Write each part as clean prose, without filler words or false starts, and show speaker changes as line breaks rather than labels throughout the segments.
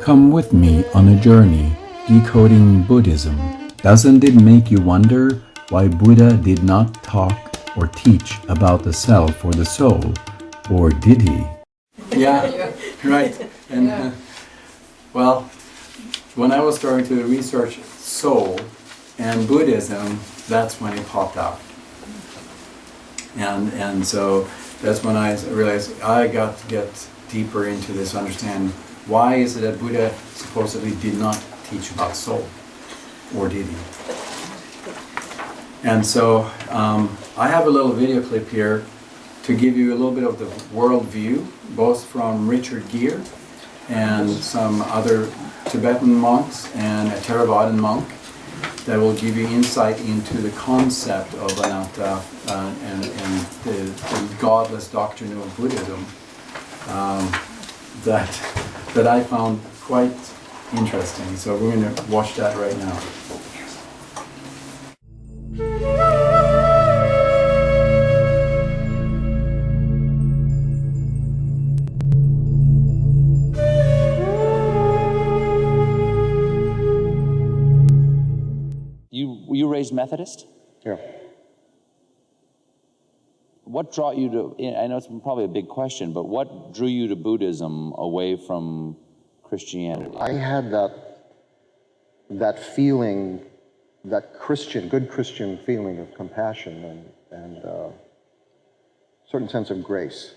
Come with me on a journey, decoding Buddhism. Doesn't it make you wonder why Buddha did not talk or teach about the self or the soul? Or did he?
Yeah, right. And well, when I was starting to research soul and Buddhism, that's when it popped out. And so that's when I realized I got to get deeper into this, understand why is it that Buddha supposedly did not teach about soul, or did he? And so I have a little video clip here to give you a little bit of the world view, both from Richard Gere and some other Tibetan monks and a Theravadan monk, that will give you insight into the concept of Anatta and the godless doctrine of Buddhism that I found quite interesting. So we're going to watch that right now.
You raised Methodist?
Yeah.
What brought you to, I know it's probably a big question, but what drew you to Buddhism away from Christianity?
I had that feeling, that good Christian feeling of compassion and a certain sense of grace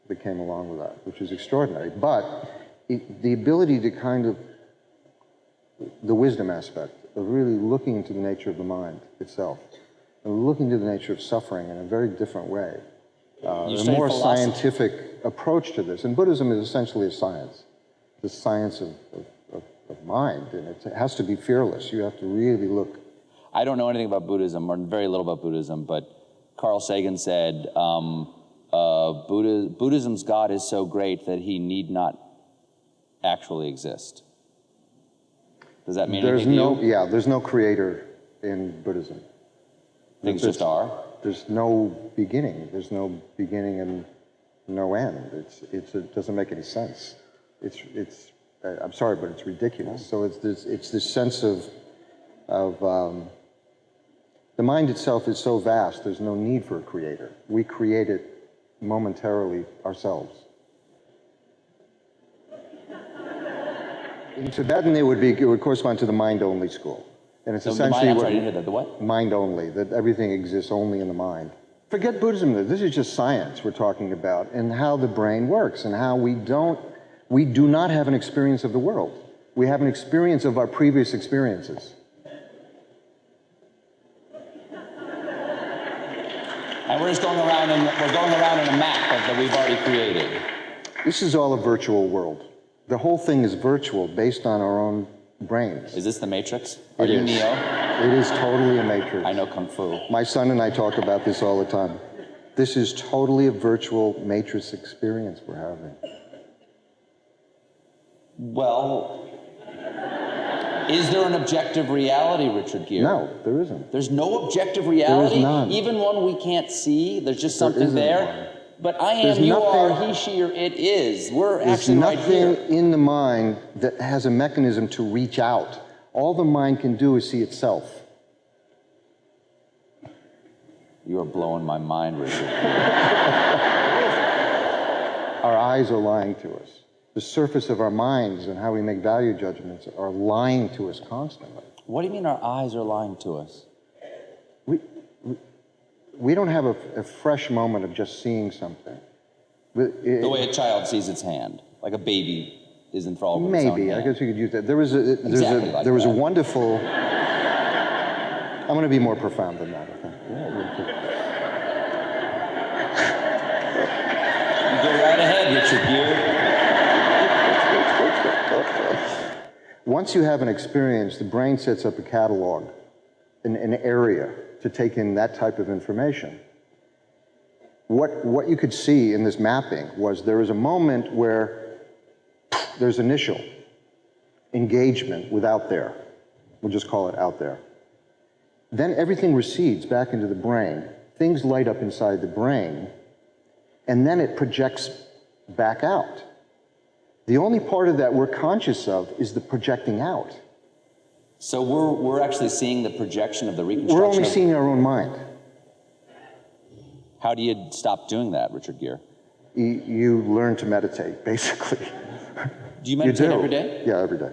that came along with that, which is extraordinary. But the ability to kind of, the wisdom aspect of really looking into the nature of the mind itself, and looking to the nature of suffering in a very different way. A more scientific approach to this. And Buddhism is essentially a science. The science of mind, and it has to be fearless. You have to really look.
I don't know anything about Buddhism, or very little about Buddhism, but Carl Sagan said, Buddhism's God is so great that he need not actually exist. Does that mean anything to you?
Yeah, there's no creator in Buddhism.
Things just are?
There's no beginning. There's no beginning and no end. It doesn't make any sense. I'm sorry, but it's ridiculous. So it's this sense of the mind itself is so vast, there's no need for a creator. We create it momentarily ourselves. In Tibetan, it would correspond to the mind-only school. And it's essentially
the what?
Mind-only, that everything exists only in the mind. Forget Buddhism, this is just science we're talking about, and how the brain works, and how we do not have an experience of the world. We have an experience of our previous experiences.
And we're just going around in a map that we've already created.
This is all a virtual world. The whole thing is virtual, based on our own brains.
Is this the Matrix? Are you Neo?
It is totally a Matrix.
I know Kung Fu.
My son and I talk about this all the time. This is totally a virtual Matrix experience we're having.
Well, is there an objective reality, Richard Gere?
No, there isn't.
There's no objective reality?
There is none.
Even one we can't see? There's just something there?
One.
But I am, you are, he, she, or it is. We're actually right here.
There's nothing in the mind that has a mechanism to reach out. All the mind can do is see itself.
You are blowing my mind, Richard.
Our eyes are lying to us. The surface of our minds and how we make value judgments are lying to us constantly.
What do you mean our eyes are lying to us?
We don't have a fresh moment of just seeing something.
The way a child sees its hand, like a baby is enthralled with its own
Maybe,
hand.
I guess you could use that. There was a wonderful, I'm going to be more profound than that, I think.
You go right ahead, Richard Gere.
Once you have an experience, the brain sets up a catalog, an area to take in that type of information. What you could see in this mapping was there was a moment where there's initial engagement with out there. We'll just call it out there. Then everything recedes back into the brain. Things light up inside the brain, and then it projects back out. The only part of that we're conscious of is the projecting out.
So we're actually seeing the projection of the reconstruction.
We're only seeing our own mind.
How do you stop doing that, Richard Gere?
You learn to meditate, basically.
Do you meditate every day?
Yeah, every day.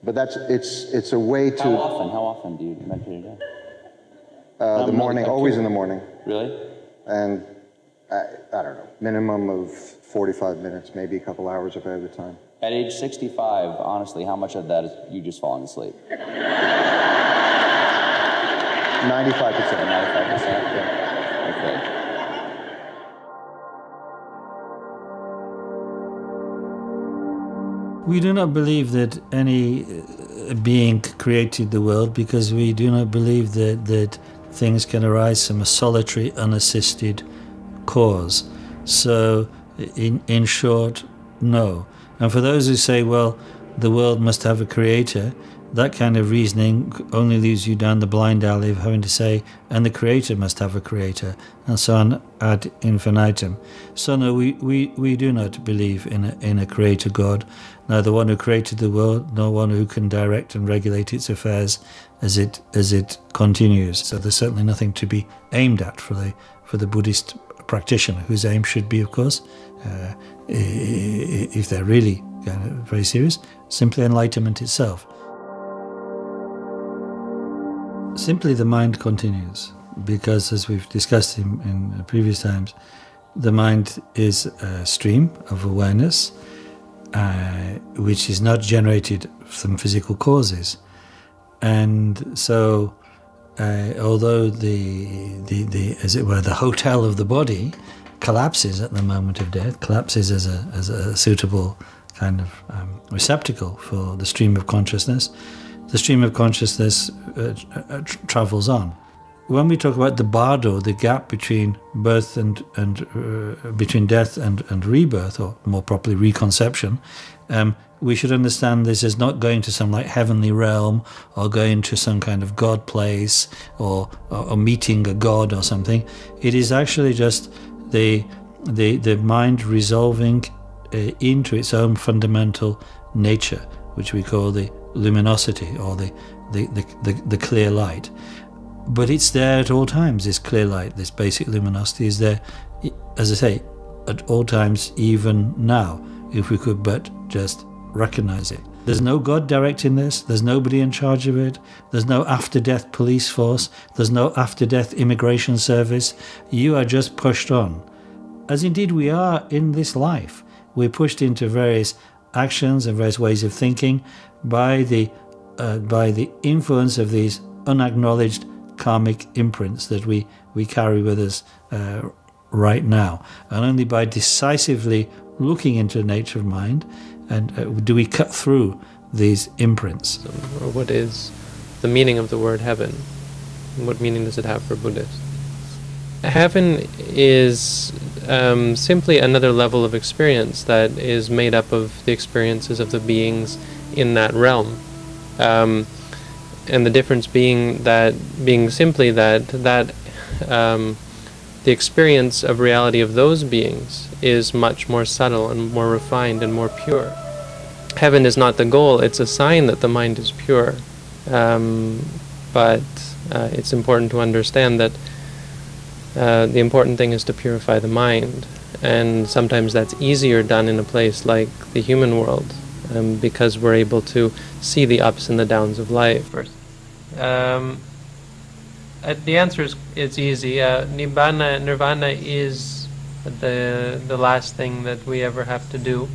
But it's a way to...
How often do you meditate a day?
The morning, always in the morning.
Really?
And I don't know, minimum of 45 minutes, maybe a couple hours if I have the time.
At age 65, honestly, how much of that is you just falling asleep?
95%. 95%,
yeah. Okay.
We do not believe that any being created the world, because we do not believe that things can arise from a solitary, unassisted cause. So, in short, no. And for those who say, well, the world must have a creator, that kind of reasoning only leads you down the blind alley of having to say, and the creator must have a creator, and so on ad infinitum. So no, we do not believe in a creator God, neither one who created the world, nor one who can direct and regulate its affairs as it continues. So there's certainly nothing to be aimed at for the Buddhist practitioner, whose aim should be, of course, if they're really very serious, simply enlightenment itself. Simply the mind continues, because as we've discussed in previous times, the mind is a stream of awareness which is not generated from physical causes. And so although the as it were, the hotel of the body collapses at the moment of death, collapses as a suitable kind of receptacle for the stream of consciousness, the stream of consciousness travels on. When we talk about the bardo, the gap between birth and between death and rebirth, or more properly reconception, we should understand this as not going to some like heavenly realm, or going to some kind of God place, or meeting a god or something. It is actually just the mind resolving into its own fundamental nature, which we call the luminosity, or the clear light. But it's there at all times. This clear light, this basic luminosity is there, as I say, at all times, even now, if we could but just recognize it. There's no God directing this, there's nobody in charge of it, there's no after-death police force, there's no after-death immigration service. You are just pushed on, as indeed we are in this life. We're pushed into various actions and various ways of thinking by the influence of these unacknowledged karmic imprints that we carry with us right now. And only by decisively looking into the nature of mind and do we cut through these imprints.
Or what is the meaning of the word heaven? What meaning does it have for Buddhists? Heaven is simply another level of experience that is made up of the experiences of the beings in that realm. And the difference being simply that the experience of reality of those beings is much more subtle and more refined and more pure. Heaven is not the goal, it's a sign that the mind is pure. But it's important to understand that the important thing is to purify the mind. And sometimes that's easier done in a place like the human world, because we're able to see the ups and the downs of life. The answer is it's easy. Nirvana is the last thing that we ever have to do.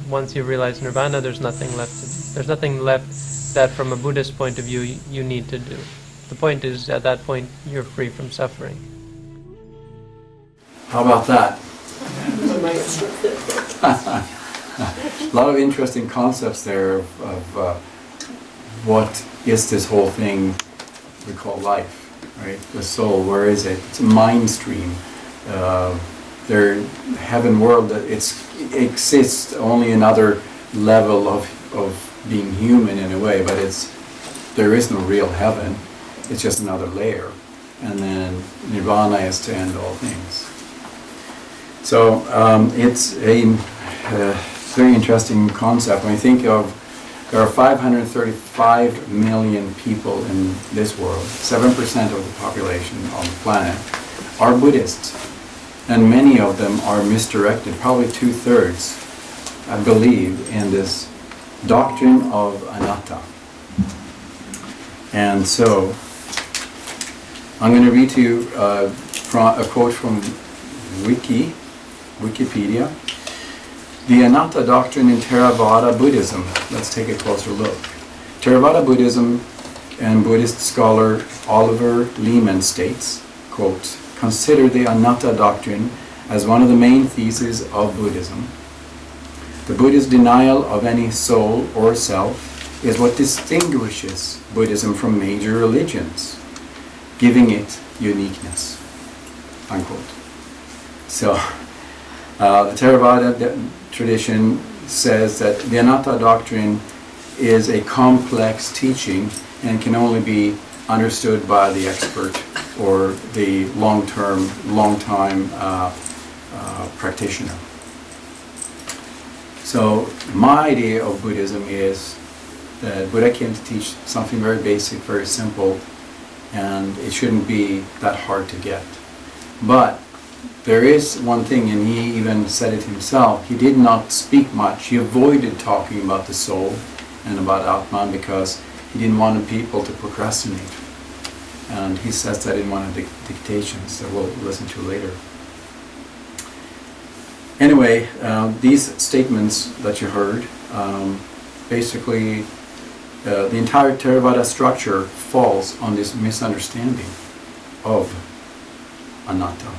Once you realize Nirvana, there's nothing left to do. There's nothing left that, from a Buddhist point of view, you need to do. The point is, at that point, you're free from suffering.
How about that? A lot of interesting concepts there of what is this whole thing we call life, right? The soul, where is it? It's a mind stream. Heaven world, it exists only another level of being human in a way, but there is no real heaven. It's just another layer. And then Nirvana is to end all things. So it's a very interesting concept. When you think of, there are 535 million people in this world, 7% of the population on the planet are Buddhists. And many of them are misdirected, probably 2/3, I believe, in this doctrine of Anatta. And so, I'm going to read to you from a quote from Wikipedia. The Anatta doctrine in Theravada Buddhism. Let's take a closer look. Theravada Buddhism, and Buddhist scholar Oliver Leaman states, quote, consider the Anatta doctrine as one of the main theses of Buddhism. The Buddhist denial of any soul or self is what distinguishes Buddhism from major religions, giving it uniqueness, unquote. So, the Theravada tradition says that the Anatta doctrine is a complex teaching and can only be understood by the expert or the long-time practitioner. So my idea of Buddhism is that Buddha came to teach something very basic, very simple, and it shouldn't be that hard to get. But there is one thing, and he even said it himself, he did not speak much. He avoided talking about the soul and about Atman because he didn't want people to procrastinate. And he says that in one of the dictations that we'll listen to later. Anyway, these statements that you heard, basically the entire Theravada structure falls on this misunderstanding of Anatta,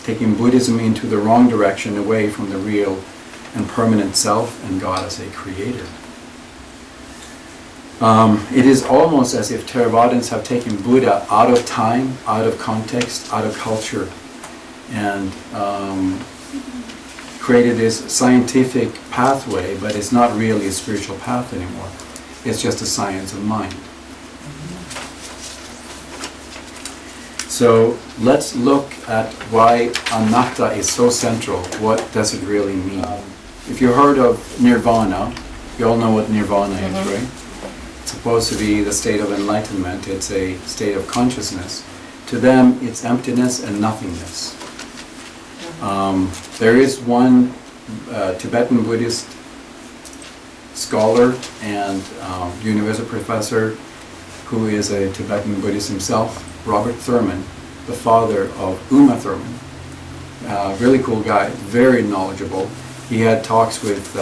taking Buddhism into the wrong direction, away from the real and permanent self and God as a creator. It is almost as if Theravadins have taken Buddha out of time, out of context, out of culture, and created this scientific pathway, but it's not really a spiritual path anymore. It's just a science of mind. So let's look at why Anatta is so central. What does it really mean? If you heard of Nirvana, you all know what Nirvana is, right? It's supposed to be the state of enlightenment. It's a state of consciousness. To them, it's emptiness and nothingness. There is one Tibetan Buddhist scholar and university professor who is a Tibetan Buddhist himself, Robert Thurman, the father of Uma Thurman. Really cool guy, very knowledgeable. He had talks with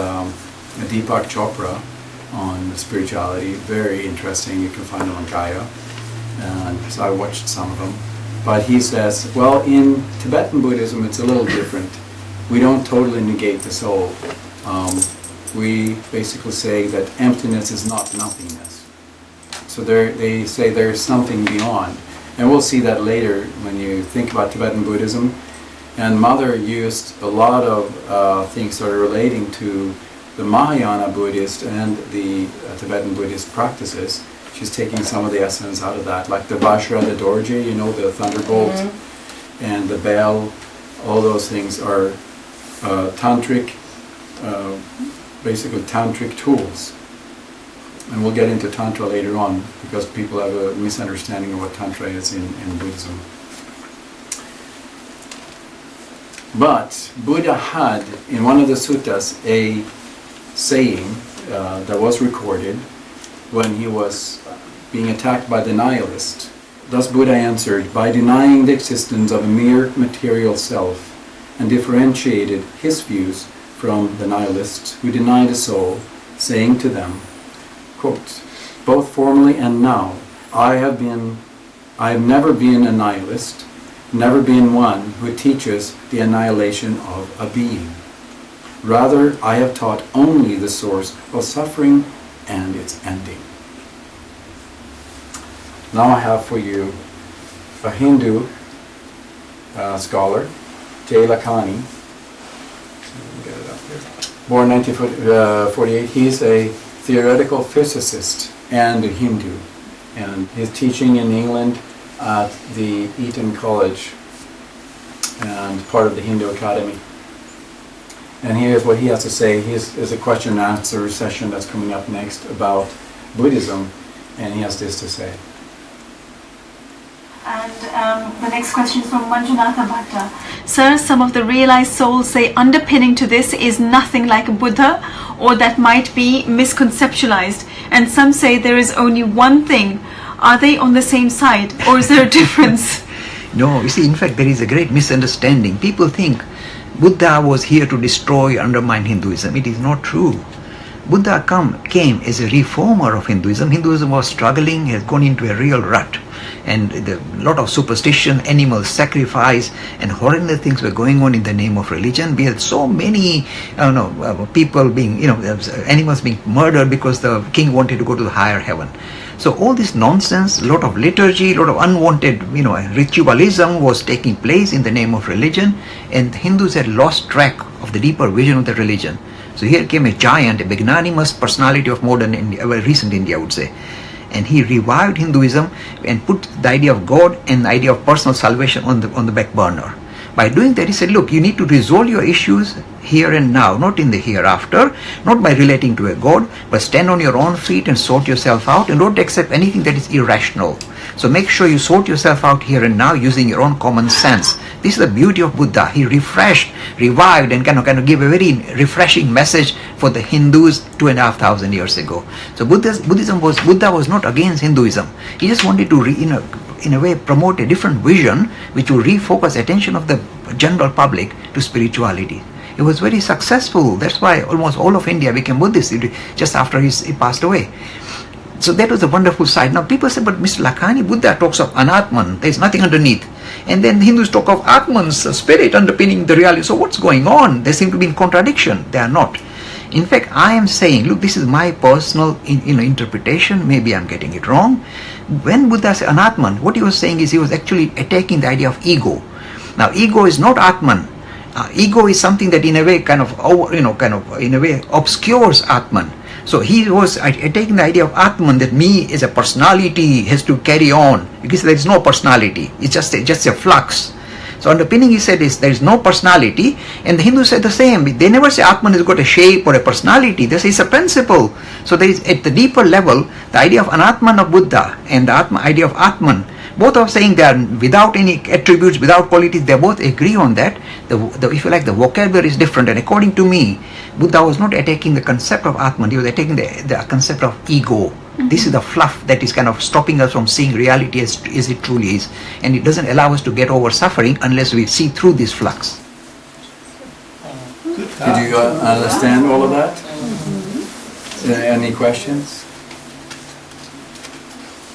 Deepak Chopra on spirituality, very interesting. You can find them on Gaia. And so I watched some of them. But he says, well, in Tibetan Buddhism, it's a little different. We don't totally negate the soul. We basically say that emptiness is not nothingness. So they say there's something beyond. And we'll see that later when you think about Tibetan Buddhism. And Mother used a lot of things that are relating to the Mahayana Buddhist and the Tibetan Buddhist practices. She's taking some of the essence out of that, like the Vajra, the Dorje, you know, the thunderbolt, and the bell. All those things are tantric, basically tantric tools. And we'll get into Tantra later on, because people have a misunderstanding of what Tantra is in Buddhism. But Buddha had, in one of the suttas, a saying that was recorded when he was being attacked by the nihilist. Thus Buddha answered, by denying the existence of a mere material self, and differentiated his views from the nihilists who deny the soul, saying to them, quote, both formerly and now, I have never been a nihilist, never been one who teaches the annihilation of a being. Rather, I have taught only the source of suffering and its ending. Now I have for you a Hindu scholar, J. Lakhani. Get it up here. Born 1948. He's a theoretical physicist and a Hindu. And he's teaching in England at the Eton College and part of the Hindu Academy. And here's what he has to say. There's a question and answer session that's coming up next about Buddhism, and he has this to say.
And the next question is from Anatta-The. Sir, some of the realized souls say underpinning to this is nothing like a Buddha, or that might be misconceptualized, and some say there is only one thing. Are they on the same side, or is there a difference?
No, you see, in fact, there is a great misunderstanding. People think Buddha was here to destroy, undermine Hinduism. It is not true. Buddha came as a reformer of Hinduism. Hinduism was struggling, has gone into a real rut. And a lot of superstition, animal sacrifice, and horrendous things were going on in the name of religion. We had so many, people being, animals being murdered because the king wanted to go to the higher heaven. So all this nonsense, a lot of liturgy, a lot of unwanted, ritualism was taking place in the name of religion, and Hindus had lost track of the deeper vision of the religion. So here came a giant, a magnanimous personality of modern India, recent India, I would say. And he revived Hinduism and put the idea of God and the idea of personal salvation on the back burner. By doing that, he said, look, you need to resolve your issues here and now, not in the hereafter, not by relating to a God, but stand on your own feet and sort yourself out, and don't accept anything that is irrational. So make sure you sort yourself out here and now using your own common sense. This is the beauty of Buddha. He refreshed, revived, and kind of give a very refreshing message for the Hindus 2,500 years ago. So Buddha was not against Hinduism. He just wanted to in a way promote a different vision which will refocus attention of the general public to spirituality. It was very successful. That's why almost all of India became Buddhist just after he passed away. So that was a wonderful side. Now people say, but Mr. Lakhani, Buddha talks of Anatman, there is nothing underneath. And then Hindus talk of Atman's spirit underpinning the reality. So what's going on? They seem to be in contradiction. They are not. In fact, I am saying, look, this is my personal interpretation. Maybe I'm getting it wrong. When Buddha said Anatman, what he was saying is he was actually attacking the idea of ego. Now, ego is not Atman. Ego is something that in a way in a way obscures Atman. So he was taking the idea of Atman, that me as a personality has to carry on, because there is no personality. It's just a flux. So underpinning, he said, is there is no personality, and the Hindus said the same. They never say Atman has got a shape or a personality. They say it's a principle. So there is, at the deeper level, the idea of Anatman of Buddha and the idea of Atman, both are saying they are without any attributes, without qualities. They both agree on that. If you like, the vocabulary is different. And according to me, Buddha was not attacking the concept of Atman. He was attacking the concept of ego. This is the fluff that is kind of stopping us from seeing reality as it truly is. And it doesn't allow us to get over suffering unless we see through this flux.
Did you understand all of that? Any questions?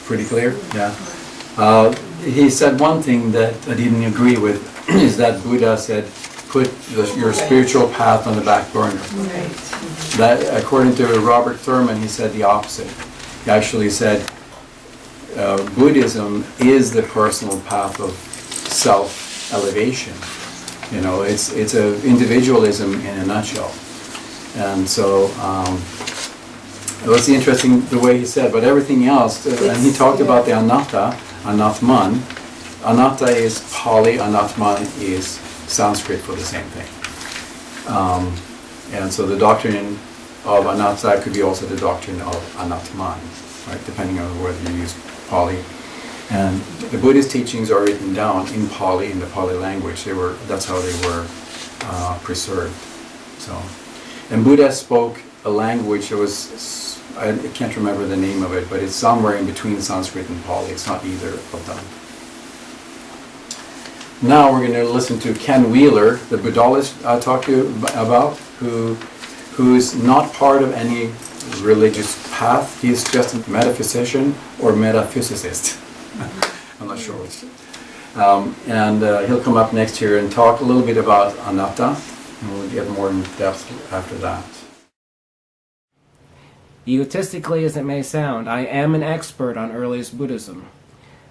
Pretty clear? Yeah. He said one thing that I didn't agree with, is that Buddha said, put your spiritual path on the back burner. That, according to Robert Thurman, he said the opposite. He actually said Buddhism is the personal path of self-elevation. It's a individualism in a nutshell. And so it was interesting the way he said, but everything else, and he talked about the Anatta, Anatman. Anatta is Pali, Anatman is Sanskrit for the same thing. And so the doctrine of Anatta could be also the doctrine of Anatman, right, depending on whether you use Pali. And the Buddhist teachings are written down in Pali, in the Pali language. That's how they were preserved. So, and Buddha spoke a language that was, I can't remember the name of it, but it's somewhere in between Sanskrit and Pali. It's not either of them. Now we're going to listen to Ken Wheeler, the Buddhist I talked to you about, who's not part of any religious path. He's just a metaphysician or metaphysicist. I'm not sure which. And he'll come up next here and talk a little bit about Anatta, and we'll get more in depth after that.
Egotistically as it may sound, I am an expert on earliest Buddhism.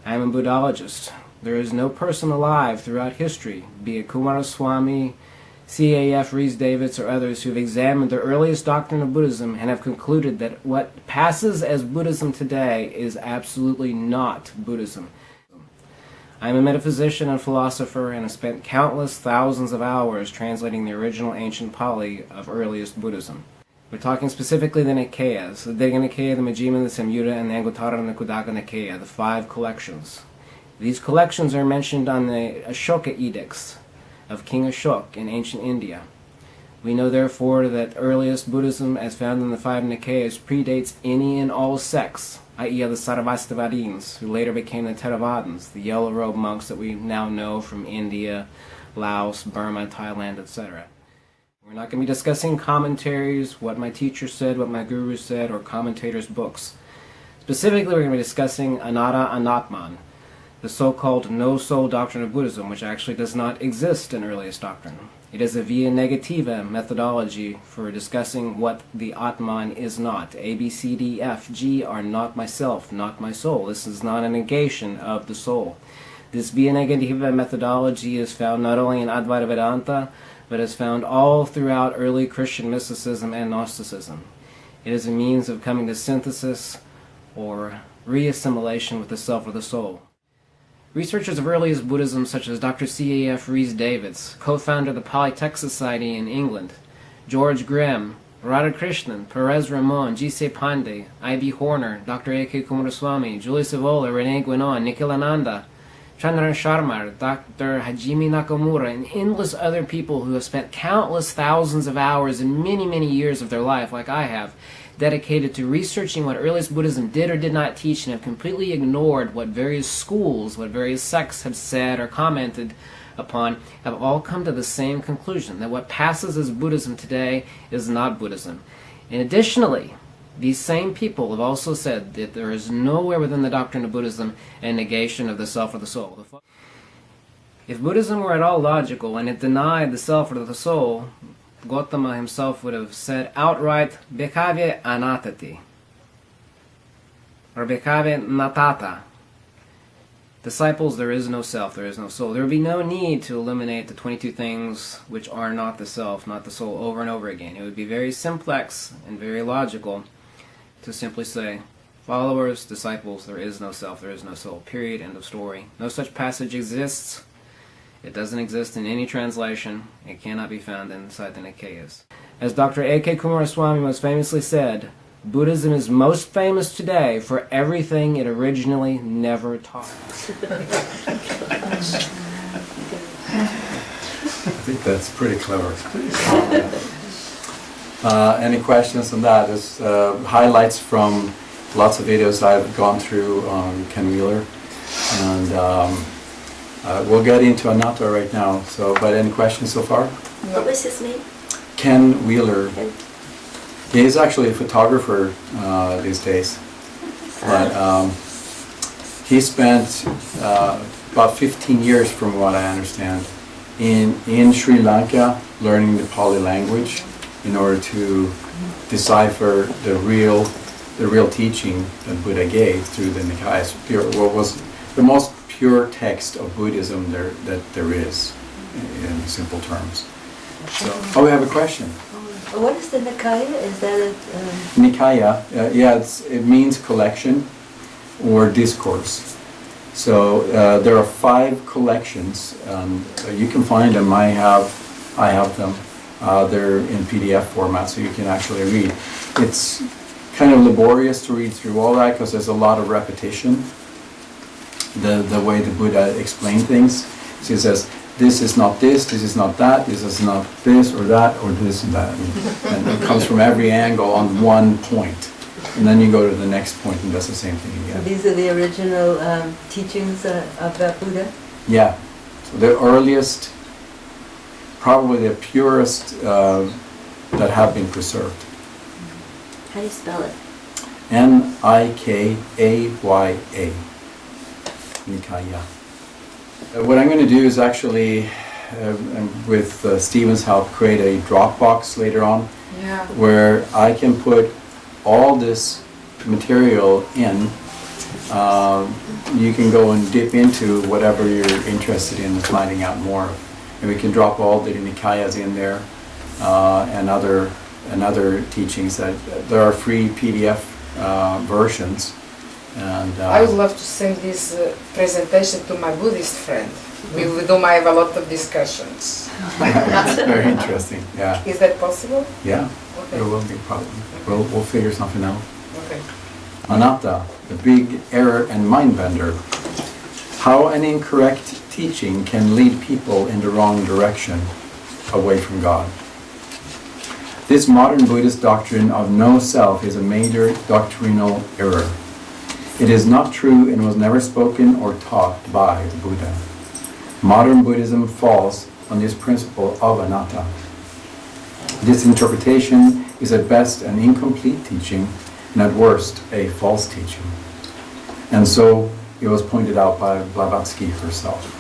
I am a Buddhologist. There is no person alive throughout history, be it Kumaraswamy, C.A.F. Rhys-Davids, or others, who have examined the earliest doctrine of Buddhism and have concluded that what passes as Buddhism today is absolutely not Buddhism. I am a metaphysician and philosopher and have spent countless thousands of hours translating the original ancient Pali of earliest Buddhism. We're talking specifically the Nikayas, the Digha Nikaya, the Majjhima, the Samyutta, and the Anguttara Nikudaka Nikaya, the 5 collections. These collections are mentioned on the Ashoka edicts of King Ashoka in ancient India. We know therefore that earliest Buddhism, as found in the 5 Nikayas, predates any and all sects, i.e. the Sarvastivadins, who later became the Theravadins, the yellow-robed monks that we now know from India, Laos, Burma, Thailand, etc. We're not going to be discussing commentaries, what my teacher said, what my guru said, or commentators' books. Specifically, we're going to be discussing Anatta-Anatman, the so-called no-soul doctrine of Buddhism, which actually does not exist in earliest doctrine. It is a via negativa methodology for discussing what the Atman is not. A, B, C, D, F, G are not myself, not my soul. This is not a negation of the soul. This via negativa methodology is found not only in Advaita Vedanta, but is found all throughout early Christian mysticism and Gnosticism. It is a means of coming to synthesis or reassimilation with the self or the soul. Researchers of earliest Buddhism, such as Dr. C.A.F. Rhys-Davids, co-founder of the Polytech Society in England, George Grimm, Radhakrishnan, Perez Ramon, G.C. Pandey, I.B. Horner, Dr. A.K. Kumaraswamy, Julie Savola, Rene Guénon, Nikhilananda, Chandran Sharma, Dr. Hajime Nakamura, and endless other people who have spent countless thousands of hours and many, many years of their life, like I have, dedicated to researching what earliest Buddhism did or did not teach, and have completely ignored what various schools, what various sects have said or commented upon, have all come to the same conclusion, that what passes as Buddhism today is not Buddhism. And additionally, these same people have also said that there is nowhere within the doctrine of Buddhism a negation of the self or the soul. If Buddhism were at all logical and it denied the self or the soul, Gautama himself would have said outright, Bhikkhave anattati, or Bhikkhave natata. Disciples, there is no self, there is no soul. There would be no need to eliminate the 22 things which are not the self, not the soul, over and over again. It would be very simplex and very logical to simply say, followers, disciples, there is no self, there is no soul, period, end of story. No such passage exists. It doesn't exist in any translation. It cannot be found inside the Nikayas. As Dr. A.K. Kumaraswamy most famously said, Buddhism is most famous today for everything it originally never taught.
I think that's pretty clever. Any questions on that? There's highlights from lots of videos I've gone through on Ken Wheeler, and we'll get into Anatta right now. So, but any questions so far?
What was his name?
Ken Wheeler. He's actually a photographer these days, but he spent about 15 years, from what I understand, in Sri Lanka learning the Pali language in order to decipher the real teaching that Buddha gave through the Nikayas. What was the most pure text of Buddhism that there is, in simple terms. So, we have a question.
What is the Nikaya? Is that a...
Nikaya, yeah, it means collection or discourse. So there are 5 collections. You can find them. I have them. They're in PDF format, so you can actually read. It's kind of laborious to read through all that because there's a lot of repetition. The way the Buddha explained things. So he says, this is not this is not that, this is not this or that or this and that. And it comes from every angle on one point. And then you go to the next point and does the same thing again.
So these are the original teachings of Buddha?
Yeah. So the earliest, probably the purest that have been preserved.
How do you spell it?
Nikaya. Nikaya. What I'm going to do is actually, with Stephen's help, create a Dropbox later on, where I can put all this material in. You can go and dip into whatever you're interested in finding out more. And we can drop all the Nikayas in there and other teachings. That there are free PDF versions. And
I would love to send this presentation to my Buddhist friend, with whom I have a lot of discussions.
That's very interesting. Yeah.
Is that possible?
Yeah.
Okay.
There will be probably. We'll figure something out.
Okay.
Anatta, the big error and mind bender. How an incorrect teaching can lead people in the wrong direction, away from God. This modern Buddhist doctrine of no self is a major doctrinal error. It is not true and was never spoken or taught by the Buddha. Modern Buddhism falls on this principle of anatta. This interpretation is at best an incomplete teaching and at worst a false teaching. And so it was pointed out by Blavatsky herself.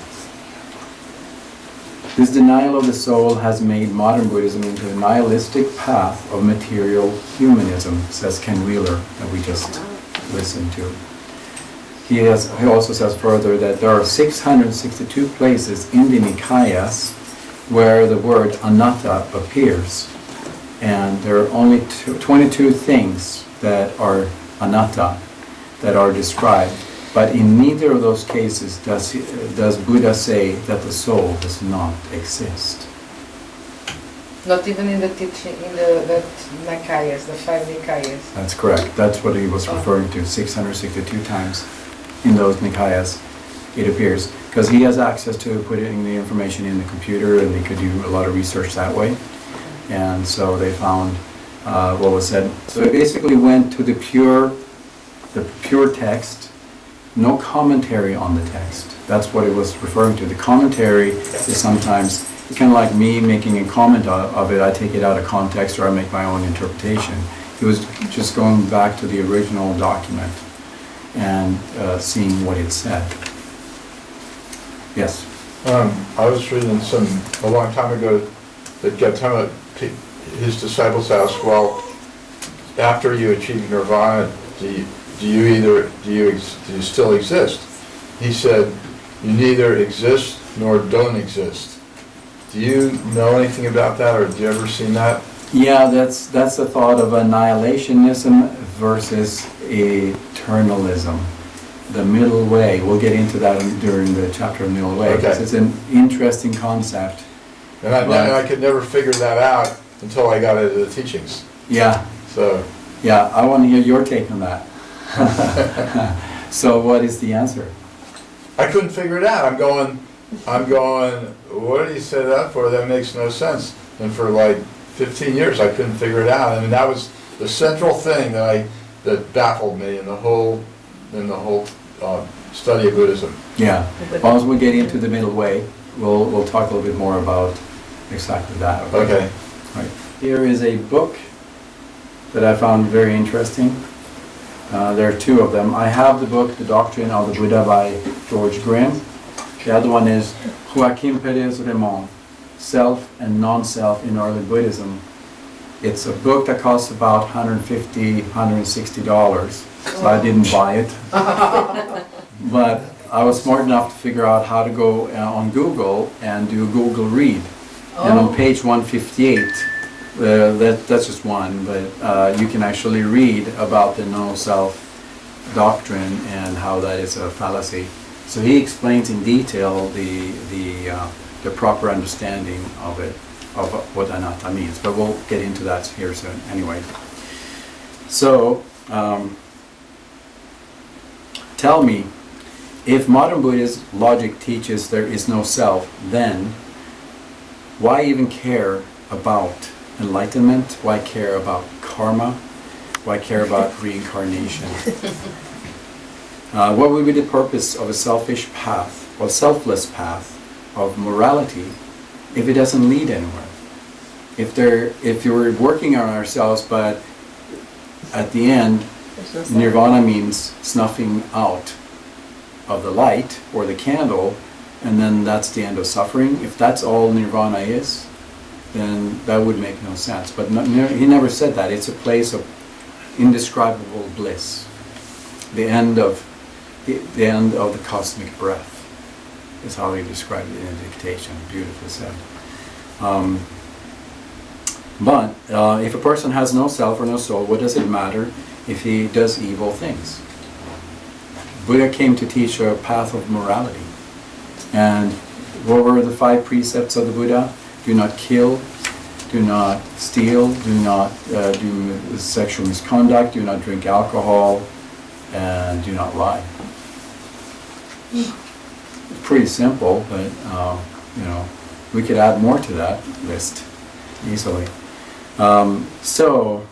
This denial of the soul has made modern Buddhism into a nihilistic path of material humanism, says Ken Wheeler, that we just listened to. He also says further that there are 662 places in the Nikayas where the word anatta appears. And there are only 22 things that are anatta, that are described. But in neither of those cases does Buddha say that the soul does not exist.
Not even in the teaching, in the Nikayas, the 5 Nikayas.
That's correct. That's what he was referring to, 662 times in those Nikayas it appears. Because he has access to putting the information in the computer, and they could do a lot of research that way. And so they found what was said. So it basically went to the pure text, no commentary on the text. That's what it was referring to. The commentary is sometimes kind of like me making a comment of it. I take it out of context or I make my own interpretation. It was just going back to the original document and seeing what it said. Yes?
I was reading a long time ago that Gautama, his disciples asked, well, after you achieve nirvana, do you still exist? He said, you neither exist nor don't exist. Do you know anything about that, or have you ever seen that?
Yeah, that's the thought of annihilationism versus eternalism. The middle way. We'll get into that during the chapter of middle way, because it's an interesting concept.
And I could never figure that out until I got into the teachings.
Yeah.
So.
Yeah, I want to hear your take on that. So what is the answer?
I couldn't figure it out. I'm going, what did he say that for? That makes no sense. And for like 15 years I couldn't figure it out. I mean, that was the central thing that baffled me in the whole study of Buddhism.
Yeah. Well, as we get into the middle way, we'll talk a little bit more about exactly that.
Okay.
Right. Here is a book that I found very interesting. There are 2 of them. I have the book, The Doctrine of the Buddha by George Grimm. The other one is Joaquim Perez Raymond, Self and Non-Self in Early Buddhism. It's a book that costs about $150, $160, so I didn't buy it. But I was smart enough to figure out how to go on Google and do Google Read. And on page 158, that's just one, but you can actually read about the no-self doctrine and how that is a fallacy. So he explains in detail the proper understanding of it, of what anatta means. But we'll get into that here soon anyway. So, tell me, if modern Buddhist logic teaches there is no self, then why even care about enlightenment? Why care about karma? Why care about reincarnation? What would be the purpose of a selfish path, or selfless path of morality, if it doesn't lead anywhere? If you're working on ourselves, but at the end, nirvana means snuffing out of the light or the candle, and then that's the end of suffering. If that's all nirvana is, then that would make no sense. But he never said that. It's a place of indescribable bliss. The end of the cosmic breath is how he described it in the dictation. Beautifully said. But if a person has no self or no soul, what does it matter if he does evil things? Buddha came to teach a path of morality. And what were the 5 precepts of the Buddha? Do not kill, do not steal, do not do sexual misconduct, do not drink alcohol, and do not lie. Pretty simple, but you know, we could add more to that list easily. So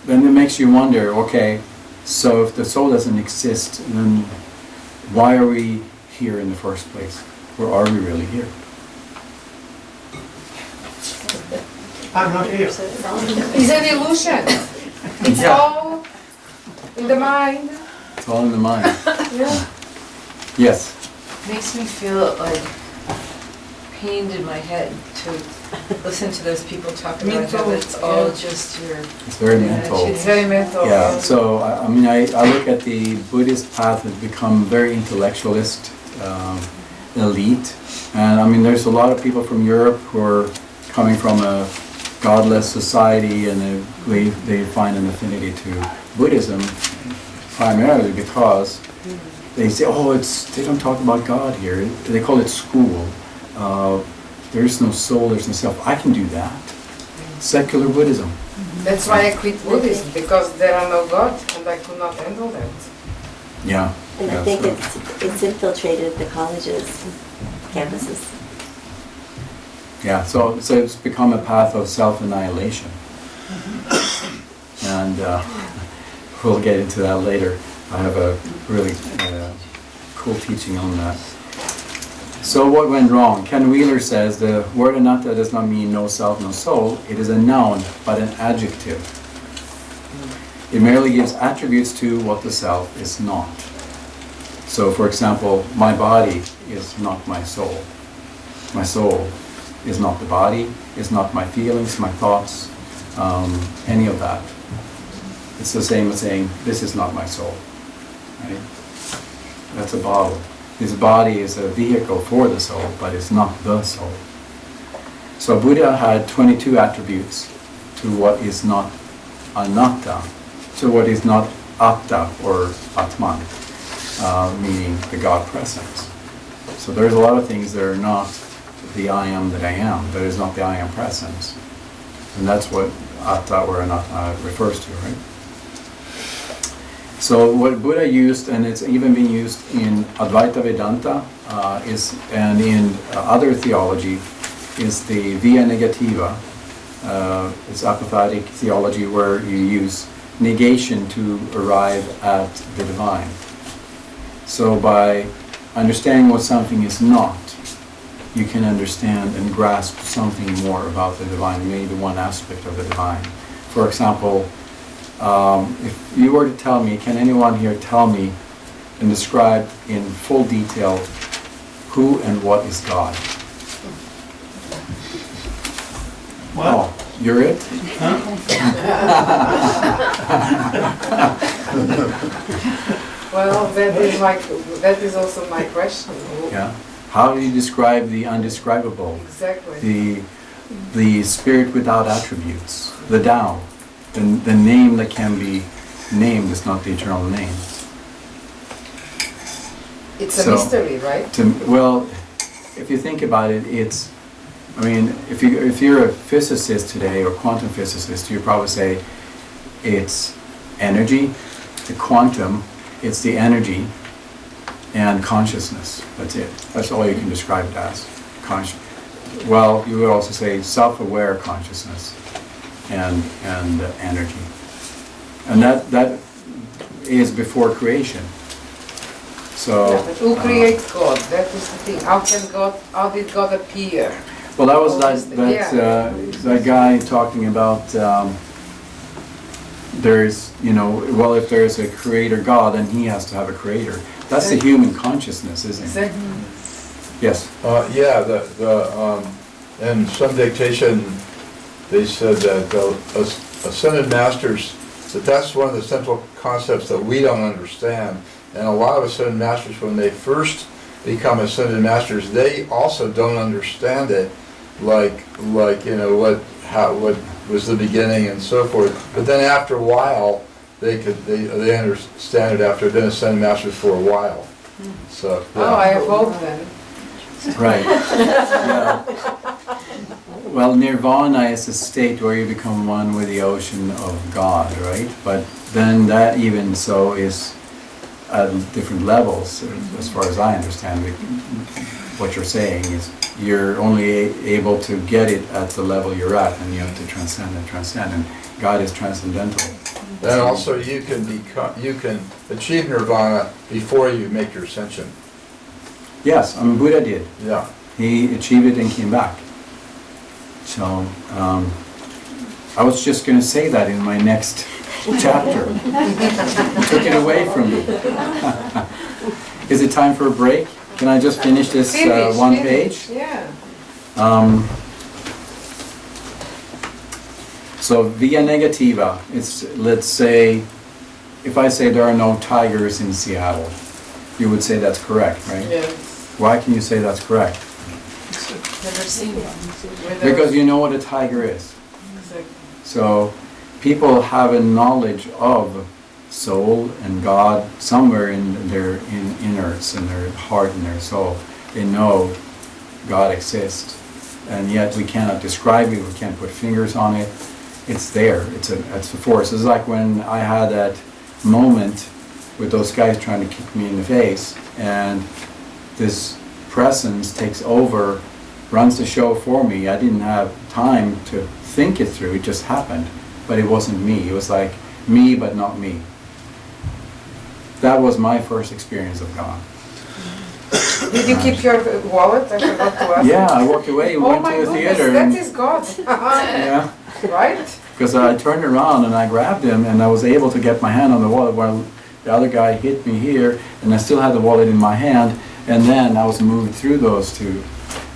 then it makes you wonder, okay, so if the soul doesn't exist, then why are we here in the first place? Or are we really here?
I'm not here.
It's an illusion. It's all in the mind.
It's all in the mind.
Yeah.
Yes.
Makes me feel like pained in my head to listen to those people talk about how it's all just your...
It's very mental.
It's very mental.
Yeah, so I mean, I look at the Buddhist path has become very intellectualist, elite. And I mean, there's a lot of people from Europe who are coming from a godless society, and they find an affinity to Buddhism, primarily because they say, oh, they don't talk about God here. They call it school. There's no soul, there's no self. I can do that. Secular Buddhism.
That's why I quit Buddhism, because there are no God, and I could not handle that.
Yeah.
And I think it's infiltrated the colleges, campuses.
Yeah, so it's become a path of self-annihilation. And we'll get into that later. I have a really cool teaching on that. So what went wrong? Ken Wheeler says the word anatta does not mean no self, no soul. It is a noun, but an adjective. It merely gives attributes to what the self is not. So for example, my body is not my soul. My soul is not the body, is not my feelings, my thoughts, any of that. It's the same as saying, this is not my soul. Right? That's a bottle. This body is a vehicle for the soul, but it's not the soul. So Buddha had 22 attributes to what is not anatta, to what is not atta or atman, meaning the God presence. So there's a lot of things that are not the I am that I am, that is not the I am presence. And that's what atta or anatta refers to, right? So what Buddha used, and it's even been used in Advaita Vedanta, and in other theology, is the via negativa. It's apophatic theology where you use negation to arrive at the divine. So by understanding what something is not, you can understand and grasp something more about the divine, maybe one aspect of the divine. For example, if you were to tell me, can anyone here tell me and describe in full detail who and what is God?
What?
Oh, you're it?
Well, that is also my question.
Yeah. How do you describe the undescribable?
Exactly.
The spirit without attributes, the Tao. The name that can be named is not the eternal name.
It's a mystery, right?
Well, if you think about it, I mean, if you're a physicist today or quantum physicist, you probably say it's energy, the quantum, it's the energy, and consciousness. That's it. That's all you can describe it as. Well, you would also say self-aware consciousness. And energy, and that is before creation. So
yeah, but who creates God? That is the thing. How did God appear?
Well, that was that guy talking about. There's well, if there's a creator God, then he has to have a creator. That's the human consciousness, isn't it?
Exactly.
Yes.
In some dictation, they said that ascended masters, that's one of the central concepts that we don't understand. And a lot of ascended masters, when they first become ascended masters, they also don't understand it, like what was the beginning and so forth. But then after a while, they understand it after they've been a Zen master for a while. So. Yeah.
Oh, I hope then.
Right. Yeah. Well, nirvana is a state where you become one with the ocean of God, right? But then that even so is at different levels, as far as I understand it. What you're saying is you're only able to get it at the level you're at, and you have to transcend and God is transcendental.
And also you can achieve nirvana before you make your ascension.
Yes, I mean Buddha did.
Yeah.
He achieved it and came back. So I was just going to say that in my next chapter. Took it away from me. Is it time for a break? Can I just finish this one page?
Yeah.
So via negativa, it's, let's say, if I say there are no tigers in Seattle, you would say that's correct, right?
Yes.
Why can you say that's correct?
Never seen one.
Because you know what a tiger is.
Exactly.
So people have a knowledge of soul and God somewhere in their innards, in their heart and their soul. They know God exists, and yet we cannot describe it. We can't put fingers on it. It's there. It's a force. It's like when I had that moment with those guys trying to kick me in the face, and this presence takes over, runs the show for me. I didn't have time to think it through. It just happened, but it wasn't me. It was like me, but not me. That was my first experience of God.
Did you keep your wallet? I forgot to ask.
Yeah, I walked away and went to the theater.
That is God.
Yeah.
Right?
Because I turned around and I grabbed him, and I was able to get my hand on the wallet while the other guy hit me here, and I still had the wallet in my hand, and then I was moved through those two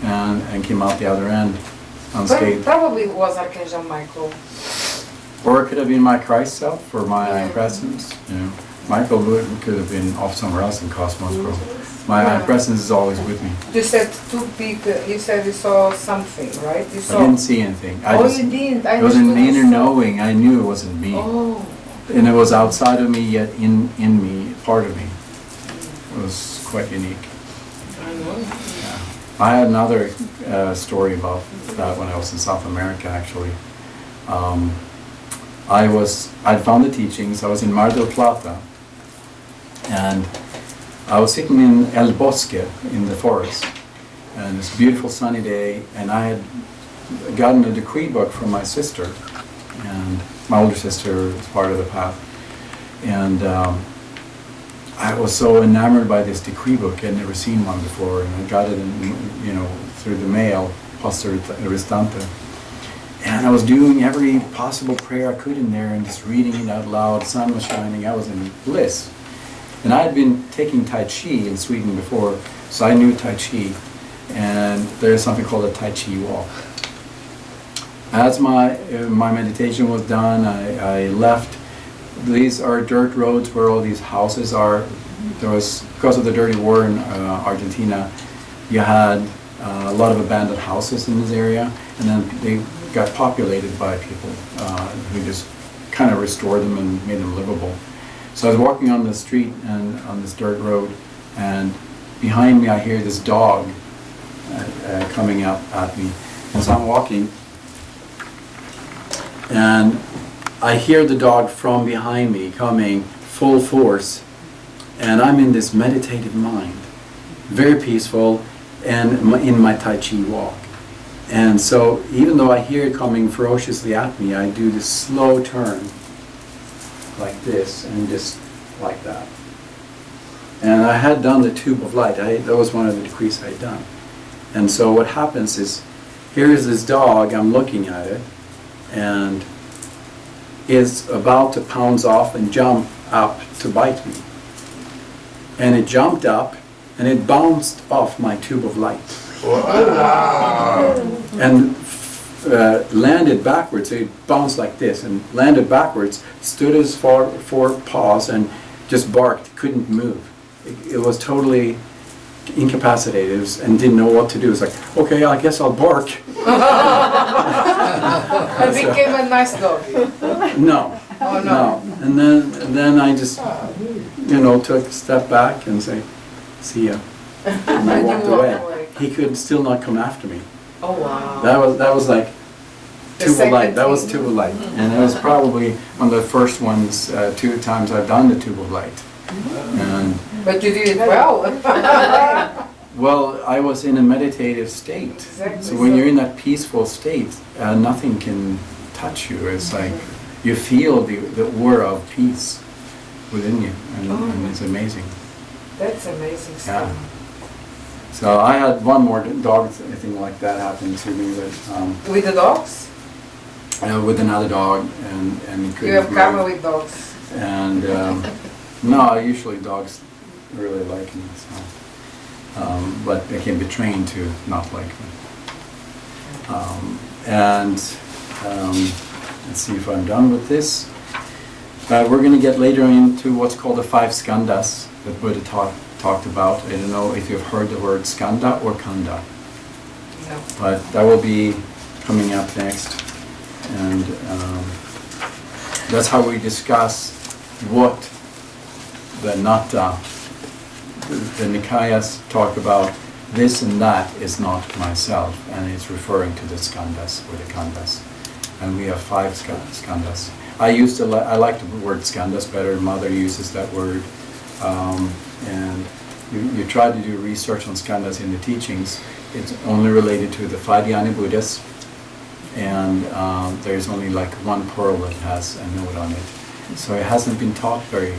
and came out the other end unscathed.
Probably it was Archangel Michael.
Or it could have been my Christ self or my presence. You know, Michael could have been off somewhere else in Cosmos, bro. My presence is always with me.
You said two people. You said you saw something, right? You saw.
I didn't see anything.
You didn't.
It was an inner knowing. I knew it wasn't me.
Oh.
And it was outside of me, yet in me, part of me. It was quite unique.
I know.
Yeah. I had another story about that when I was in South America, actually. I'd found the teachings. I was in Mar del Plata, and I was sitting in El Bosque in the forest, and it's a beautiful sunny day, and I had gotten a decree book from my sister, and my older sister was part of the path, and I was so enamored by this decree book. I'd never seen one before, and I got it through the mail, Pastor Restante. And I was doing every possible prayer I could in there and just reading it out loud. Sun was shining. I was in bliss. And I had been taking Tai Chi in Sweden before, so I knew Tai Chi. And there's something called a Tai Chi walk. As my meditation was done, I left. These are dirt roads where all these houses are. There was, because of the dirty war in Argentina, you had a lot of abandoned houses in this area, and then they got populated by people who just kind of restored them and made them livable. So I was walking on the street and on this dirt road, and behind me I hear this dog coming up at me. And so I'm walking, and I hear the dog from behind me coming full force, and I'm in this meditative mind, very peaceful, and in my Tai Chi walk. And so even though I hear it coming ferociously at me, I do this slow turn like this and just like that. And I had done the tube of light. That was one of the decrees I had done. And so what happens is, here is this dog, I'm looking at it, and it's about to pounce off and jump up to bite me. And it jumped up, and it bounced off my tube of light. Wow. And landed backwards. So it bounced like this and landed backwards, stood as four paws, and just barked, couldn't move. It was totally incapacitated and didn't know what to do. It was like, okay, I guess I'll bark.
I became a nice dog.
No.
Oh,
No. And then I just, took a step back and say, see ya. And I walked away. He could still not come after me.
Oh, wow.
That was like
The
tube of
second
light. That was
thing.
tube of light. And it was probably one of the first ones, 2 times I've done the tube of light. And
But you did it well.
well, I was in a meditative state.
Exactly.
So when you're in that peaceful state, nothing can touch you. It's like you feel the aura of peace within you, and it's amazing.
That's amazing
Yeah.
stuff.
So I had one more dog thing like that happen to me, but
With the dogs?
with another dog, and he couldn't
You have
move.
karma with dogs.
And no, usually dogs really like me. So. But they can be trained to not like me. Let's see if I'm done with this. We're going to get later into what's called the 5 skandhas that Buddha talked about. I don't know if you've heard the word skandha or kanda.
No.
But that will be coming up next. And that's how we discuss what the Anatta, the Nikayas talk about. This and that is not myself, and it's referring to the skandhas or the khandhas. And we have 5 skandhas. I like the word skandhas better. Mother uses that word. And you try to do research on skandhas in the teachings. It's only related to the 5 Dhyana Buddhas, and there's only like 1 pearl that has a note on it. So it hasn't been taught very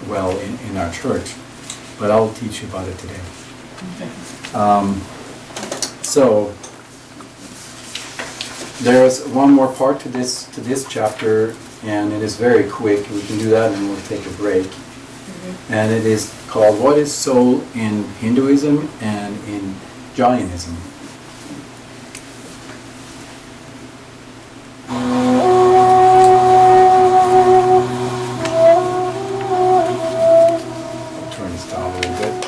well in our church, but I'll teach you about it today.
Okay.
So there's one more part to this chapter, and it is very quick. We can do that and we'll take a break. And it is called What is Soul in Hinduism and in Jainism. I'll turn this down a little bit.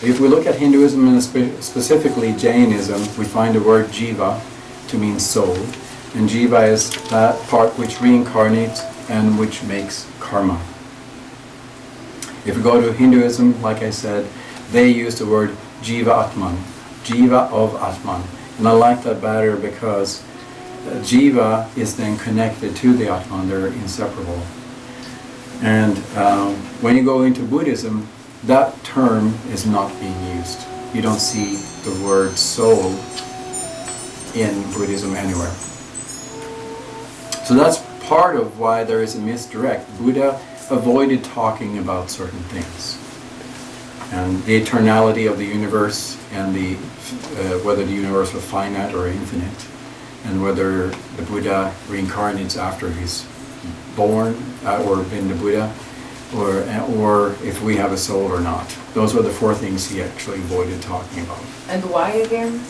If we look at Hinduism and specifically Jainism, we find the word jiva to mean soul. And jiva is that part which reincarnates and which makes karma. If we go to Hinduism, like I said, they use the word jiva atman, jiva of atman. And I like that better because jiva is then connected to the atman, they're inseparable. And when you go into Buddhism, that term is not being used. You don't see the word soul in Buddhism anywhere. So that's part of why there is a misdirect. Buddha avoided talking about certain things. And the eternality of the universe, and whether the universe was finite or infinite, and whether the Buddha reincarnates after he's born or been the Buddha, or if we have a soul or not. Those were the 4 things he actually avoided talking about.
And why again?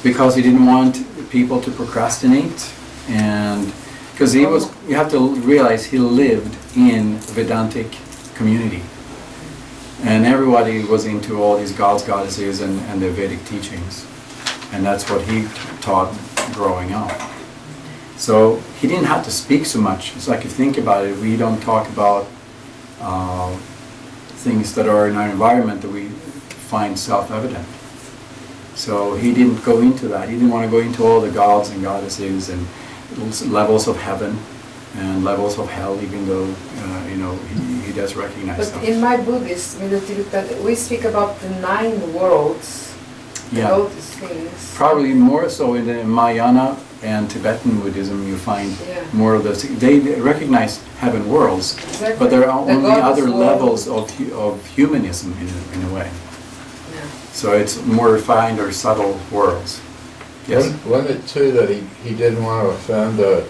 Because he didn't want people to procrastinate, and because you have to realize he lived in Vedantic community. And everybody was into all these gods, goddesses, and the Vedic teachings. And that's what he taught growing up. So he didn't have to speak so much. It's like, if you think about it, we don't talk about things that are in our environment that we find self-evident. So he didn't go into that. He didn't want to go into all the gods and goddesses and levels of heaven and levels of hell, even though he does recognize them.
But in my Buddhist, we speak about the 9 worlds,
Yeah.
and all these things.
Probably more so in the Mahayana and Tibetan Buddhism, you find more of those. They recognize heaven worlds,
Exactly.
but there are
The
only
goddess
other
world.
levels of humanism in a way. So it's more refined or subtle worlds. Yes?
Wasn't it too that he didn't want to offend the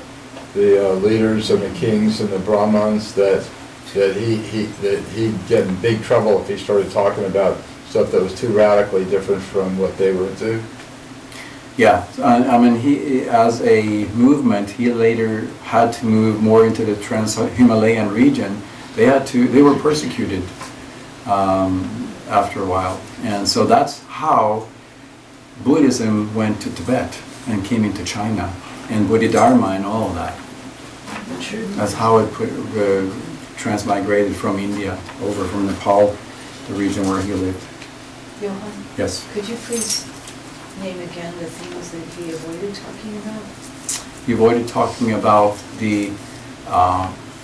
leaders and the kings and the Brahmins, that he'd get in big trouble if he started talking about stuff that was too radically different from what they were into?
Yeah, I mean, he, as a movement, he later had to move more into the Trans-Himalayan region. They were persecuted after a while, and so that's how Buddhism went to Tibet and came into China, and Bodhidharma and all of that. That's how it transmigrated from India over from Nepal, the region where he lived.
Johan?
Yes.
Could you please name again the things that he avoided talking about?
He avoided talking about the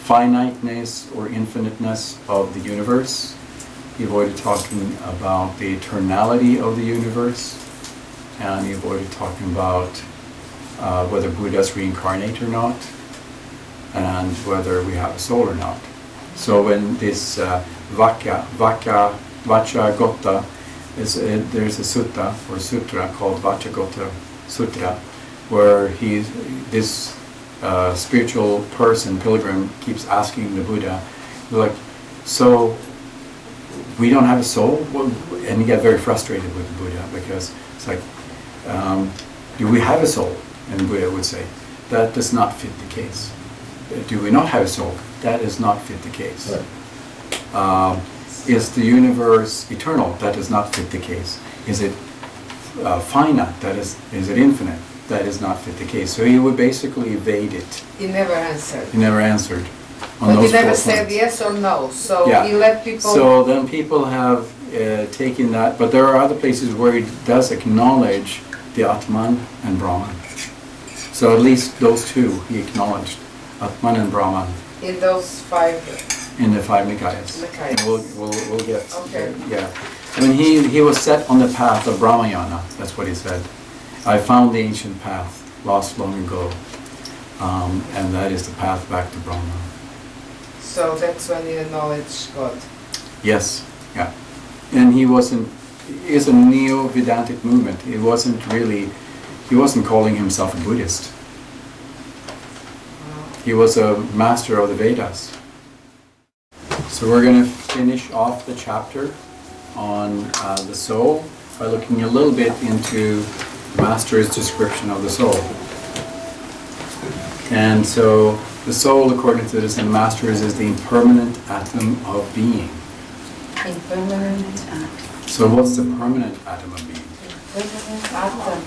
finiteness or infiniteness of the universe. He avoided talking about the eternality of the universe. And he avoided talking about whether Buddhas reincarnate or not, and whether we have a soul or not. So when this Vacchagotta, there's a sutta or sutra called Vacchagotta Sutra, where this spiritual person, pilgrim, keeps asking the Buddha, like, so we don't have a soul? And he got very frustrated with the Buddha because it's like, do we have a soul? And the Buddha would say, that does not fit the case. Do we not have a soul? That does not fit the case. Right. Is the universe eternal? That does not fit the case. Is it finite? Is it infinite? That does not fit the case. So he would basically evade it.
He never answered.
He never answered.
But he never said yes or no. So he let people...
So then people have taken that, but there are other places where he does acknowledge the Atman and Brahman. So at least those two he acknowledged, Atman and Brahman.
In those 5...
In the 5 Nikayas.
Nikayas.
We'll get...
Okay.
Yeah. I mean, he was set on the path of Brahmayana, that's what he said. I found the ancient path, lost long ago, and that is the path back to Brahma.
So that's when he acknowledged God.
Yes, yeah. And it's a neo-Vedantic movement. He wasn't calling himself a Buddhist. He was a master of the Vedas. So we're going to finish off the chapter on the soul by looking a little bit into the Master's description of the soul. And so the soul, according to this in the Masters, is the impermanent atom of being.
Impermanent atom.
So what's the permanent atom of being?
Impermanent atom.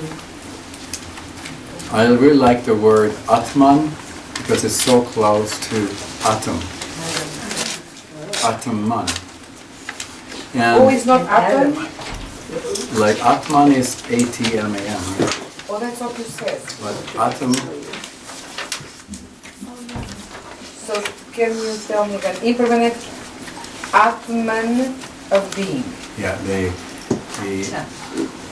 I really like the word Atman because it's so close to atom. Atman.
Oh, it's not atom?
Like Atman is A-T-M-A-N.
Oh, that's what you said.
But atom...
So can you tell me again? Impermanent Atman of being.
Yeah, the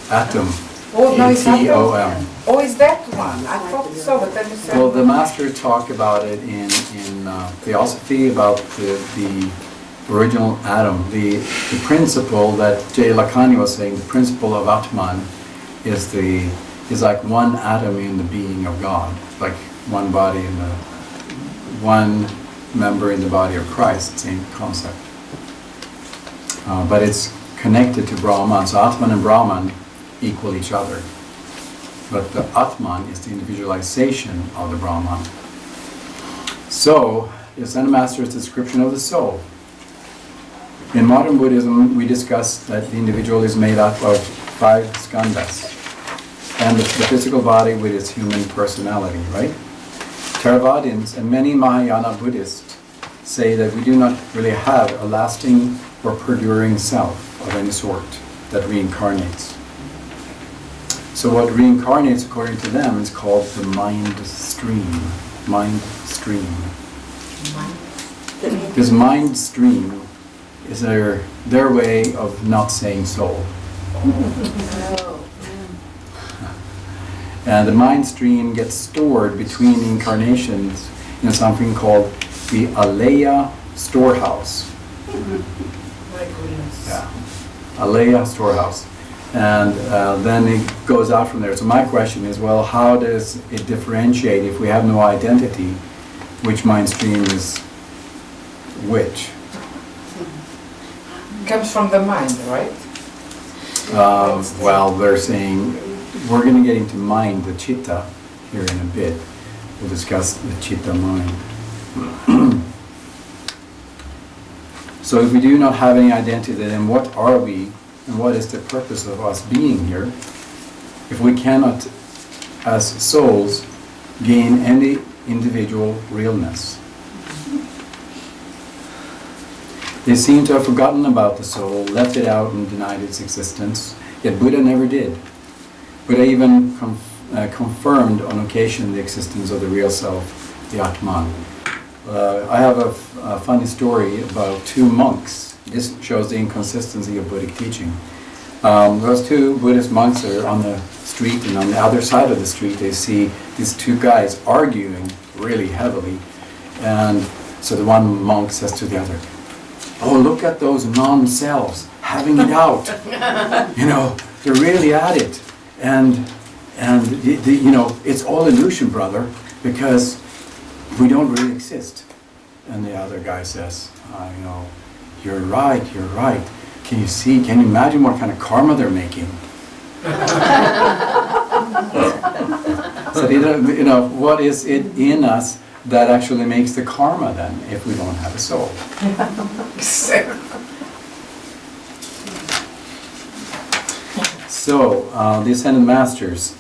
atom.
Oh, no, it's
A-T-O-M.
Oh, is that one? I thought so, but then you said...
Well, the Master talked about it in Theosophy, about the original atom. The principle that J. Lakani was saying, the principle of Atman is like one atom in the being of God, like one body in the one member in the body of Christ, same concept. But it's connected to Brahman, so Atman and Brahman equal each other. But the Atman is the individualization of the Brahman. So, the Zen Master's description of the soul. In modern Buddhism, we discussed that the individual is made up of 5 skandhas, and the physical body with its human personality, right? Theravadins and many Mahayana Buddhists say that we do not really have a lasting or perduring self of any sort that reincarnates. So what reincarnates, according to them, is called the mind stream. Mind stream. This mind stream is their way of not saying soul. And the mind stream gets stored between incarnations in something called the Aleya storehouse.
My goodness.
Yeah, Aleya storehouse. And then it goes out from there. So my question is, well, how does it differentiate if we have no identity, which mind stream is which?
Comes from the mind, right?
Well, they're saying, we're going to get into mind, the chitta, here in a bit. We'll discuss the chitta mind. So if we do not have any identity, then what are we, and what is the purpose of us being here? if we cannot, as souls, gain any individual realness. They seem to have forgotten about the soul, left it out and denied its existence, yet Buddha never did. Buddha even confirmed on occasion the existence of the real self, the Atman. I have a funny story about two monks. This shows the inconsistency of Buddhic teaching. Those two Buddhist monks are on the street, and on the other side of the street they see these two guys arguing really heavily. And so the one monk says to the other, "Oh, look at those non-selves having it out. You know, they're really at it. And you know, it's all illusion, brother, because we don't really exist." And the other guy says, "You know, you're right. Can you imagine what kind of karma they're making?" So you know, what is it in us that actually makes the karma then, if we don't have a soul? So, the Ascended Master's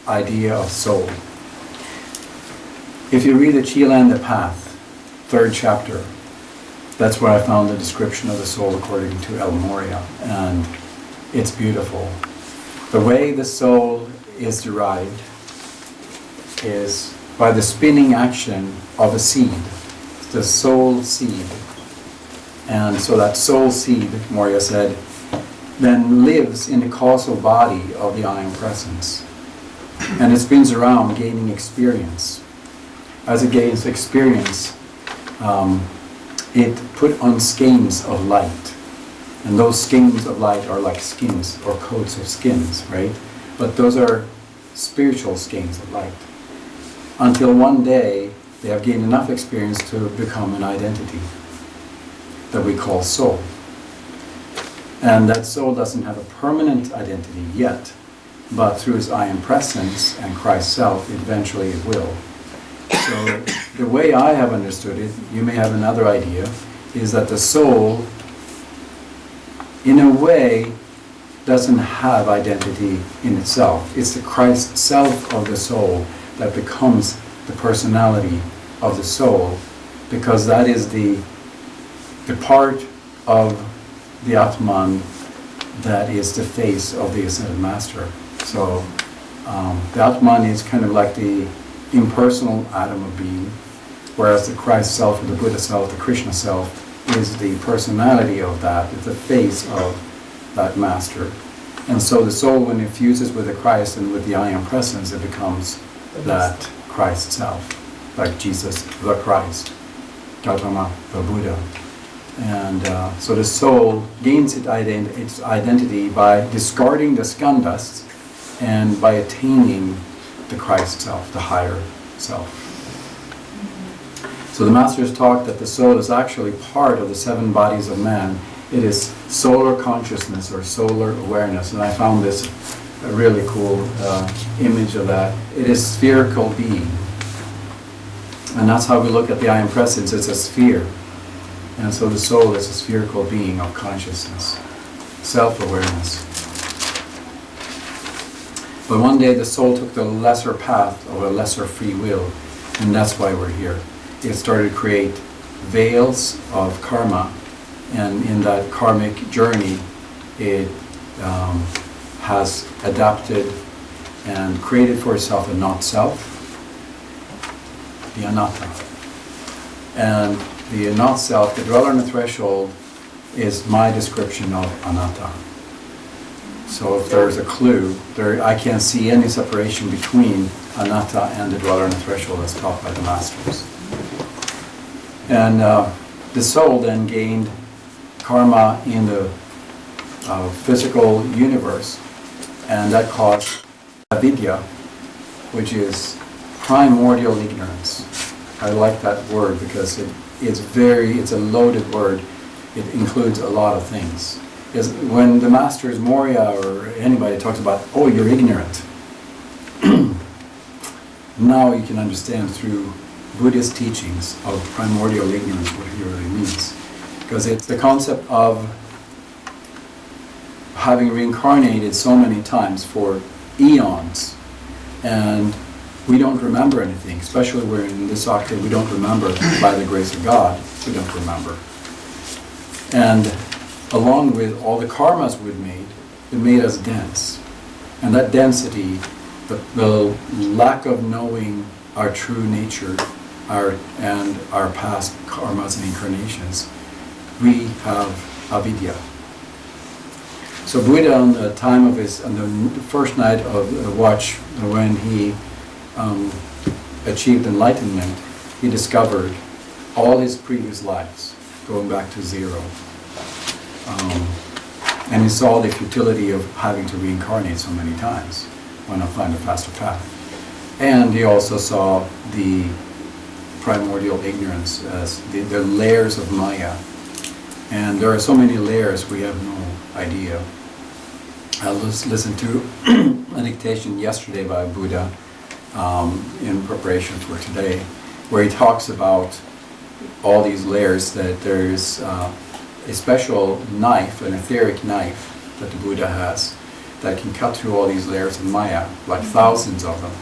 idea of soul. If you read the Chila and the Path, 3rd chapter, that's where I found the description of the soul according to El Morya, and it's beautiful. The way the soul is derived is by the spinning action of a seed, the soul seed. And so that soul seed, Morya said, then lives in the causal body of the I Am Presence. And it spins around gaining experience. As it gains experience, it put on skeins of light. And those skeins of light are like skins or coats of skins, right? But those are spiritual skeins of light. Until one day they have gained enough experience to become an identity that we call soul. And that soul doesn't have a permanent identity yet, but through its I Am Presence and Christ's Self, eventually it will. So the way I have understood it, you may have another idea, is that the soul, in a way, doesn't have identity in itself. It's the Christ Self of the soul that becomes the personality of the soul, because that is the part of the Atman that is the face of the Ascended Master. So the Atman is kind of like the impersonal atom of being, whereas the Christ Self or the Buddha Self, the Krishna Self, is the personality of that, it's the face of that Master. And so the soul, when it fuses with the Christ and with the I Am Presence, it becomes that Christ Self, like Jesus, the Christ, Gautama, the Buddha. And so the soul gains its identity by discarding the skandhas and by attaining the Christ Self, the higher self. So the Masters talk that the soul is actually part of the 7 bodies of man. It is solar consciousness or solar awareness, and I found this a really cool image of that. It is spherical being, and that's how we look at the I Am Presence. It's a sphere. And so the soul is a spherical being of consciousness, self-awareness. But one day the soul took the lesser path of a lesser free will, and that's why we're here. It started to create veils of karma, and in that karmic journey it has adapted and created for itself a not-self, the anatta. And the not-self, the dweller on the threshold, is my description of anatta. So if there's a clue, I can't see any separation between anatta and the dweller on the threshold as taught by the Masters. And the soul then gained karma in the physical universe, and that caused avidya, which is primordial ignorance. I like that word because it's a loaded word. It includes a lot of things. When the Masters, Morya or anybody talks about, oh, you're ignorant, now you can understand through Buddhist teachings of primordial ignorance what he really means. Because it's the concept of having reincarnated so many times for eons, and we don't remember anything, especially we're in this octave, we don't remember, by the grace of God, we don't remember. And along with all the karmas we've made, it made us dense. And that density, the lack of knowing our true nature, and our past karmas and incarnations, we have avidya. So Buddha, on the time of on the first night of the watch, when he achieved enlightenment, he discovered all his previous lives, going back to zero. And he saw the futility of having to reincarnate so many times. Why not find a faster path? And he also saw the primordial ignorance as the layers of Maya. And there are so many layers we have no idea. I listened to a dictation yesterday by Buddha in preparation for today, where he talks about all these layers, that there's a special knife, an etheric knife that the Buddha has that can cut through all these layers of Maya, like thousands of them.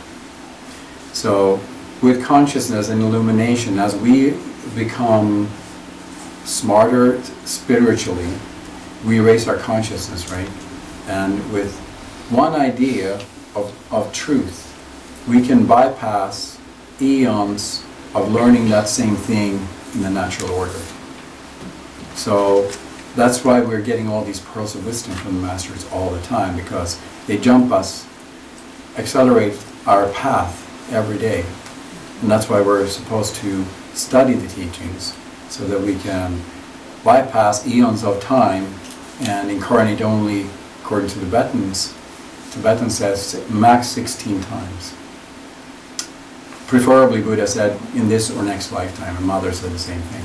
So with consciousness and illumination, as we become smarter spiritually, we raise our consciousness, right? And with one idea of truth, we can bypass eons of learning that same thing in the natural order. So that's why we're getting all these pearls of wisdom from the masters all the time, because they jump us, accelerate our path every day. And that's why we're supposed to study the teachings, so that we can bypass eons of time and incarnate only, according to the Tibetans. Tibetan says max 16 times. Preferably, Buddha said, in this or next lifetime, and Mother said the same thing.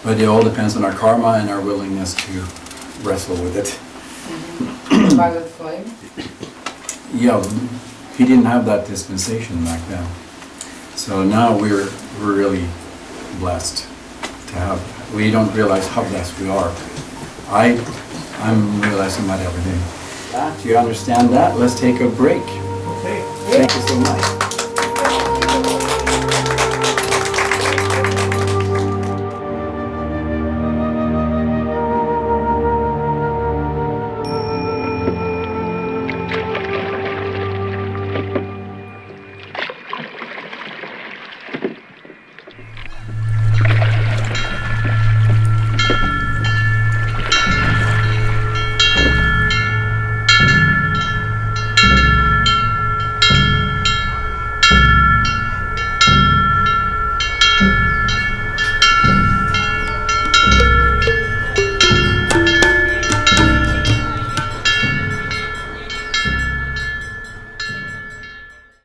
But it all depends on our karma and our willingness to wrestle with it.
Violet flame?
Yeah, he didn't have that dispensation back then. So now we're really blessed to have. We don't realize how blessed we are. I'm realizing that every day. Do you understand that? Let's take a break.
Okay.
Thank you so much.